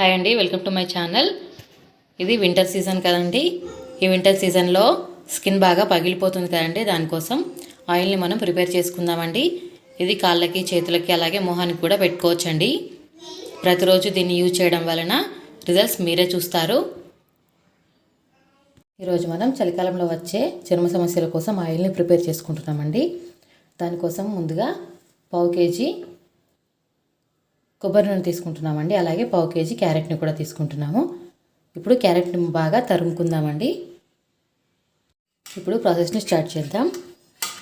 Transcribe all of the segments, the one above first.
Hi అండి, welcome to my channel. ఇది winter season కదండి. ఈ వింటర్ సీజన్లో స్కిన్ బాగా పగిలిపోతుంది కదండి. దానికోసం ఆయిల్ని మనం ప్రిపేర్ చేసుకుందామండి. ఇది కాళ్ళకి, చేతులకి, అలాగే మొహానికి కూడా పెట్టుకోవచ్చండి. ప్రతిరోజు దీన్ని యూజ్ చేయడం వలన రిజల్ట్స్ మీరే చూస్తారు. ఈరోజు మనం చలికాలంలో వచ్చే చర్మ సమస్యల కోసం ఆయిల్ని ప్రిపేర్ చేసుకుంటున్నామండి. దానికోసం ముందుగా పావు కేజీ కొబ్బరి నూనె తీసుకుంటున్నామండి. అలాగే పావు కేజీ క్యారెట్ని కూడా తీసుకుంటున్నాము. ఇప్పుడు క్యారెట్ని బాగా తరుముకుందామండి. ఇప్పుడు ప్రాసెస్ని స్టార్ట్ చేద్దాం.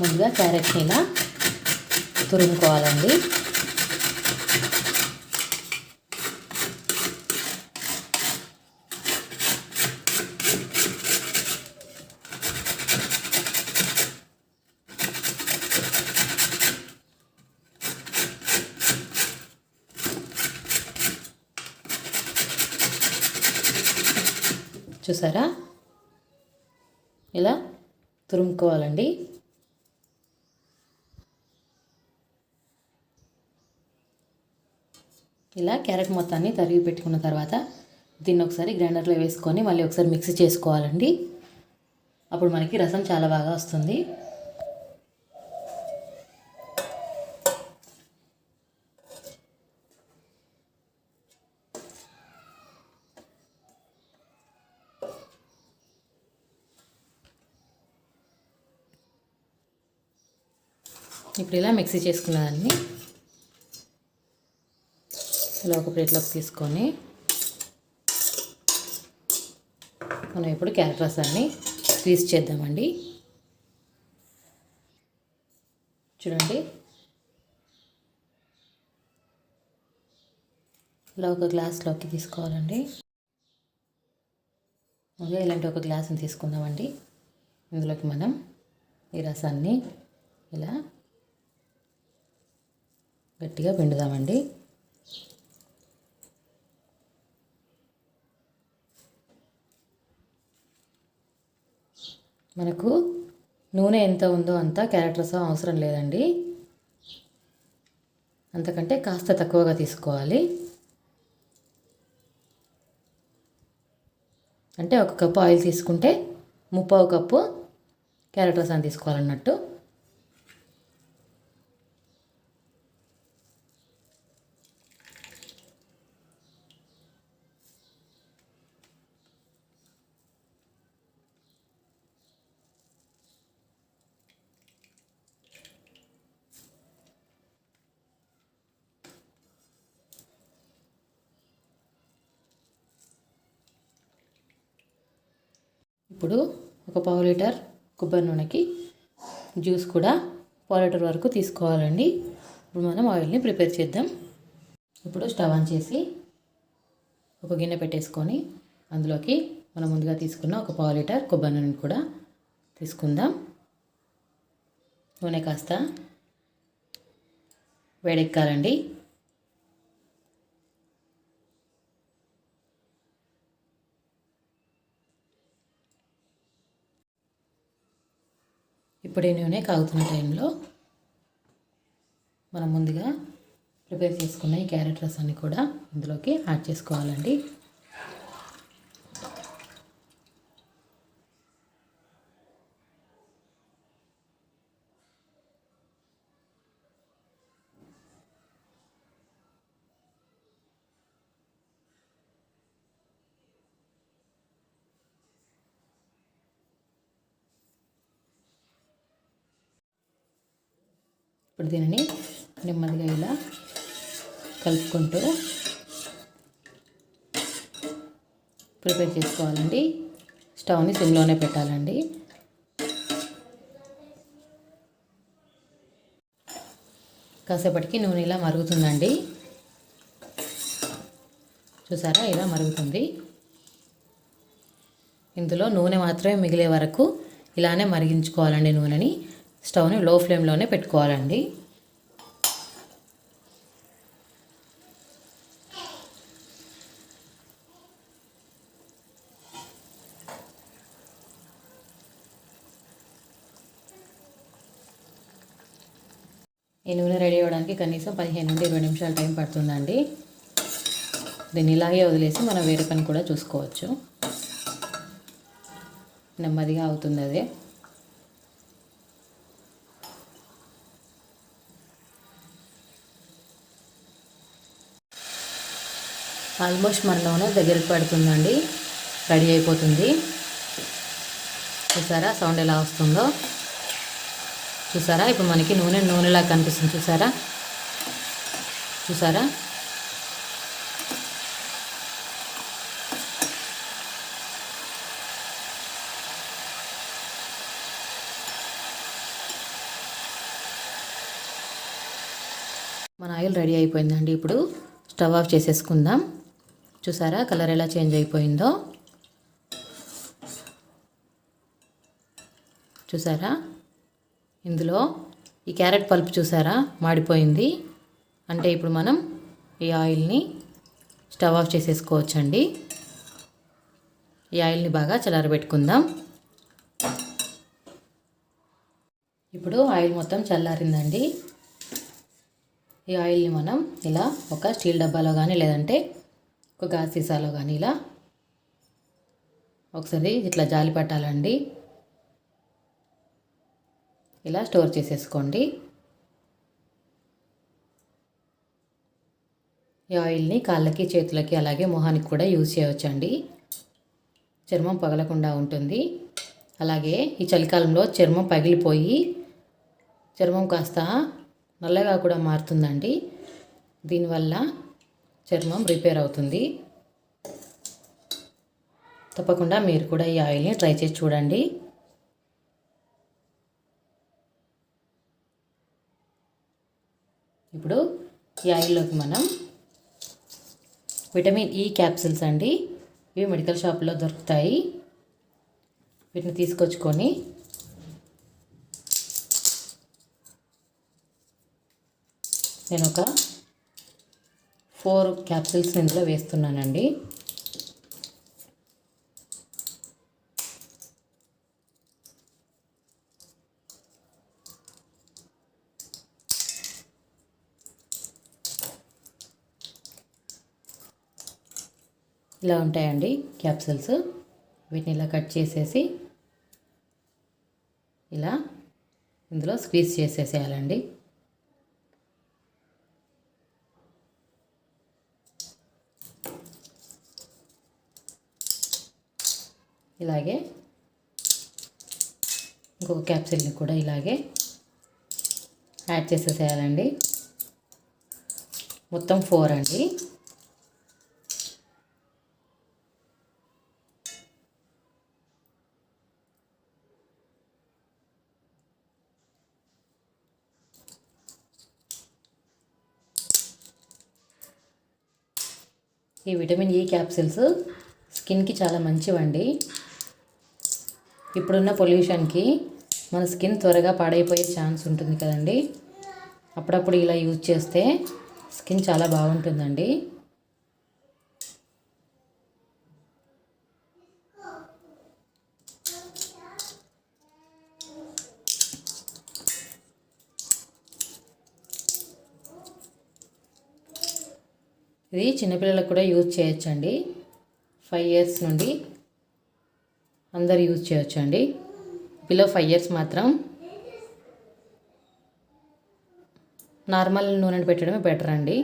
ముందుగా క్యారెట్ని ఇలా తురుముకోవాలండి. చూసారా, ఇలా తురుముకోవాలండి. ఇలా క్యారెట్ మొత్తాన్ని తరిగి పెట్టుకున్న తర్వాత దీన్ని ఒకసారి గ్రైండర్లో వేసుకొని మళ్ళీ ఒకసారి మిక్సీ చేసుకోవాలండి. అప్పుడు మనకి రసం చాలా బాగా వస్తుంది. ఇప్పుడు ఇలా మిక్సీ చేసుకున్నదాన్ని ఇలా ఒక ప్లేట్లోకి తీసుకొని మనం ఇప్పుడు క్యారెట్ రసాన్ని స్క్వీజ్ చేద్దామండి. చూడండి, ఇలా ఒక గ్లాస్లోకి తీసుకోవాలండి. ముందుగా ఇలాంటి ఒక గ్లాస్ని తీసుకుందామండి. ఇందులోకి మనం ఈ రసాన్ని ఇలా గట్టిగా పిండుదామండి. మనకు నూనె ఎంత ఉందో అంత క్యారెట్ రసం అవసరం లేదండి. అంతకంటే కాస్త తక్కువగా తీసుకోవాలి. అంటే 1 కప్పు ఆయిల్ తీసుకుంటే 3/4 కప్పు క్యారెట్ రసాన్ని తీసుకోవాలన్నట్టు. ఇప్పుడు ఒక పావు లీటర్ కొబ్బరి నూనెకి జ్యూస్ కూడా పావు లీటర్ వరకు తీసుకోవాలండి. ఇప్పుడు మనం ఆయిల్ని ప్రిపేర్ చేద్దాం. ఇప్పుడు స్టవ్ ఆన్ చేసి ఒక గిన్నె పెట్టేసుకొని అందులోకి మనం ముందుగా తీసుకున్న ఒక పావు లీటర్ కొబ్బరి నూనెని కూడా తీసుకుందాం. నూనె కాస్త వేడెక్కాలండి. ఇప్పుడు ఈ నూనె కాగుతున్న టైంలో మనం ముందుగా ప్రిపేర్ చేసుకున్న ఈ క్యారెట్ రసాన్ని కూడా ఇందులోకి యాడ్ చేసుకోవాలండి. ఇప్పుడు దీనిని నెమ్మదిగా ఇలా కలుపుకుంటూ ప్రిపేర్ చేసుకోవాలండి. స్టవ్ని సిమ్లోనే పెట్టాలండి. కాసేపటికి నూనె ఇలా మరుగుతుందండి. చూసారా, ఇలా మరుగుతుంది. ఇందులో నూనె మాత్రమే మిగిలే వరకు ఇలానే మరిగించుకోవాలండి. నూనెని స్టవ్ని లో ఫ్లేమ్లోనే పెట్టుకోవాలండి. ఈ నూనె రెడీ అవ్వడానికి కనీసం 15 నుండి 20 నిమిషాలు టైం పడుతుందండి. దీన్ని ఇలాగే వదిలేసి మనం వేరే పని కూడా చూసుకోవచ్చు. నెమ్మదిగా అవుతుంది అదే. ఆల్మోస్ట్ మన నూనె దగ్గరికి పడుతుందండి, రెడీ అయిపోతుంది. చూసారా సౌండ్ ఎలా వస్తుందో? చూసారా ఇప్పుడు మనకి నూనెలా కనిపిస్తుంది. చూసారా చూసారా మన ఆయిల్ రెడీ అయిపోయిందండి. ఇప్పుడు స్టవ్ ఆఫ్ చేసేసుకుందాం. చూసారా కలర్ ఎలా చేంజ్ అయిపోయిందో? చూసారా ఇందులో ఈ క్యారెట్ పల్ప్ చూసారా మాడిపోయింది. అంటే ఇప్పుడు మనం ఈ ఆయిల్ని స్టవ్ ఆఫ్ చేసేసుకోవచ్చండి. ఈ ఆయిల్ని బాగా చల్లారబెట్టుకుందాం. ఇప్పుడు ఆయిల్ మొత్తం చల్లారిందండి. ఈ ఆయిల్ని మనం ఇలా ఒక స్టీల్ డబ్బాలో కానీ లేదంటే ఒక గాజు సీసాలో కానీ ఇలా ఒకసారి ఇట్లా జాలి పట్టాలండి. ఇలా స్టోర్ చేసేసుకోండి. ఈ ఆయిల్ని కాళ్ళకి చేతులకి అలాగే మొహానికి కూడా యూజ్ చేయవచ్చండి. చర్మం పగలకుండా ఉంటుంది. అలాగే ఈ చలికాలంలో చర్మం పగిలిపోయి చర్మం కాస్త నల్లగా కూడా మారుతుందండి. దీనివల్ల చర్మం రిపేర్ అవుతుంది. తప్పకుండా మీరు కూడా ఈ ఆయిల్ని ట్రై చేసి చూడండి. ఇప్పుడు ఈ ఆయిల్లోకి మనం విటమిన్ ఈ క్యాప్సిల్స్ అండి, ఇవి మెడికల్ షాప్లో దొరుకుతాయి. వీటిని తీసుకొచ్చుకొని నేను ఒక 4 క్యాప్సిల్స్ ఇందులో వేస్తున్నానండి. ఇలా ఉంటాయండి క్యాప్సిల్స్. వీటిని ఇలా కట్ చేసేసి ఇలా ఇందులో స్క్వీజ్ చేసేసేయాలండి. ఇలాగే ఇంకొక క్యాప్సిల్ని కూడా ఇలాగే యాడ్ చేసేసేయాలండి. మొత్తం 4 అండి. ఈ విటమిన్ ఈ క్యాప్సిల్స్ స్కిన్కి చాలా మంచివండి. ఇప్పుడున్న పొల్యూషన్కి మన స్కిన్ త్వరగా పాడైపోయే ఛాన్స్ ఉంటుంది కదండి. అప్పుడప్పుడు ఇలా యూజ్ చేస్తే స్కిన్ చాలా బాగుంటుందండి. ఇది చిన్నపిల్లలకు కూడా యూజ్ చేయొచ్చండి. 5 years నుండి అందరు యూజ్ చేయొచ్చండి. బిలో 5 years మాత్రం నార్మల్ నూనె పెట్టడమే బెటర్ అండి.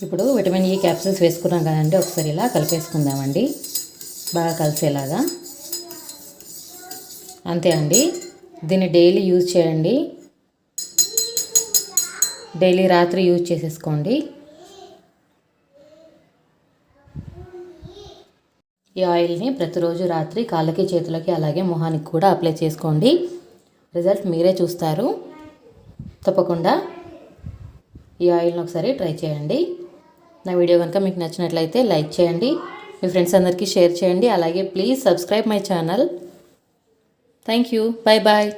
ఇప్పుడు విటమిన్ ఈ క్యాప్సిల్స్ వేసుకున్నాం కదండి, ఒకసారి ఇలా కలిపేసుకుందామండి బాగా కలిసేలాగా. అంతే అండి. దీన్ని డైలీ యూజ్ చేయండి. డైలీ రాత్రి యూజ్ చేసేసుకోండి. ఈ ఆయిల్ని ప్రతిరోజు రాత్రి కాళ్ళకి చేతులకి అలాగే మొహానికి కూడా అప్లై చేసుకోండి. రిజల్ట్ మీరే చూస్తారు. తప్పకుండా ఈ ఆయిల్ని ఒకసారి ట్రై చేయండి. నా వీడియో కనుక మీకు నచ్చినట్లయితే లైక్ చేయండి, మీ ఫ్రెండ్స్ అందరికీ షేర్ చేయండి. అలాగే please subscribe my channel. Thank you. Bye bye.